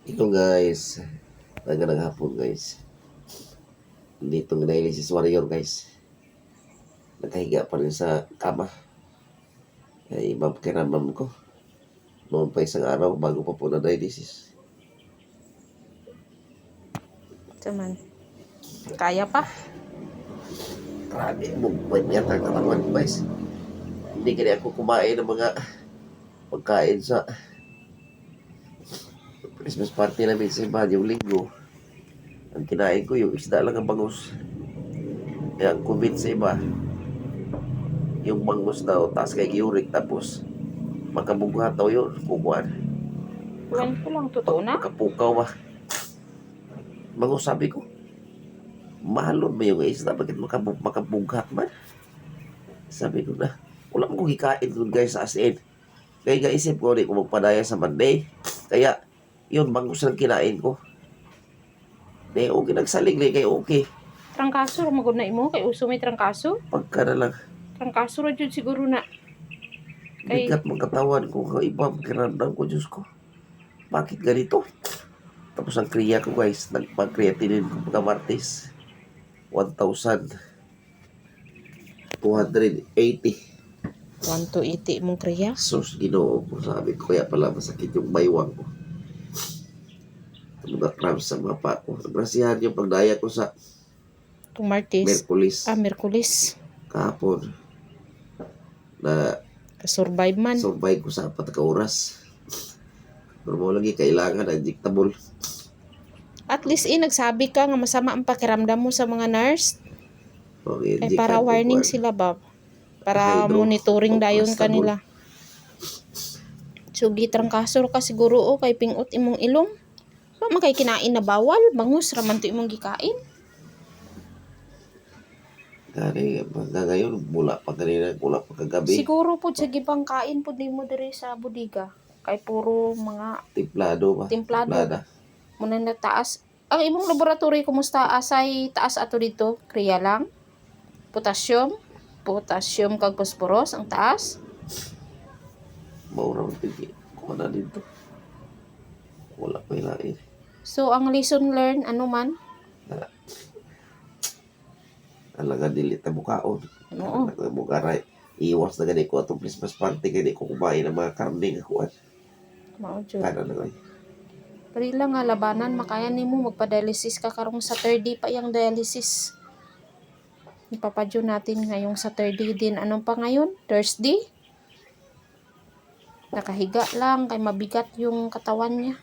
Ito guys, magandang hapon guys. Dito ng dialysis warrior guys. Nakahiga pa rin sa kama. Ay mapakiramdam ko. Noon pa isang araw bago pa po na dialysis. Ito man. Kaya pa? Grabe, bugway niya ang katawan ko guys. Hindi kaya ako kumain ng mga pagkain sa Christmas party namin sa Baguio Linggo. Ang kinain ko yung isda lang ang bangus. Kaya ang comment sa iba, yung bangus daw, taas kay uric, tapos makabughat daw yun, kukuhan. Kuwan ko lang, totoo na? Makapukaw ba? Bangus sabi ko, mahalon ba yung isda, bakit makabughat man? Sabi ko na, wala akong hikain dun guys sa asin. Kaya gaisip ko, hindi ko magpadaya sa Monday. Kaya, yun, bangus lang kinain ko. Di, okay, nagsalig na kaya okay. Trangkaso, magod na imo, kay uso may trangkaso. Pagka na lang, Trangkaso ra jud siguro na. Kay, bigat mong katawan ko, iba ang kiramdam ko, Diyos ko. Bakit ganito? Tapos ang kriya ko guys, nagpag-creatinine ko pagka Martes. 1,280. 1,280 mong kriya. Sus, Ginoo ko, sabi ko, kaya pala masakit yung baywang ko. Mga cramps sa mapa ko. Nagrasihan yung pagdaya ko sa Itong Martes. Merkulis Merkulis. kahapon. Na Survive man. survive ko sa 4 ka oras. Pero mo lagi kailangan injectable. At least nagsabi ka nga masama ang pakiramdam mo sa mga nurse. Okay, Ay para warning sila ba? Para monitoring dayon kanila. So gitrangkaso ka siguro o kay pingot imong ilong. Ba man kay kinain na bawal, bangus raman to imong gikain. Gani, hanggang ngayon, mula pa kanina, mula pa kagabi. Siguro po sa gibang kain po nimo diri sa bodega. Kay puro mga Templado ba? templado. Templada. Muna na taas. Ang imong laboratory kumusta? Asay taas ato dito? Kriya lang? Potassium? Potassium kag phosphorus ang taas? Maurang pigi. Kuha na dito. Wala pa ilain. So ang lesson learned ano man? Alaga dilit na bukaon. Oo. Bukaray. Iwas na gani ko atong Christmas party kaya di ko kumain ng mga karne nga kuwan. Mao jud. Kana na nga. Pero lang nga labanan makaya nimo magpa-dialysis ka karong Saturday pa yang dialysis. Ipapadyo natin ngayong Saturday din. Anong pa ngayon? Thursday? Nakahiga lang kay mabigat yung katawan niya.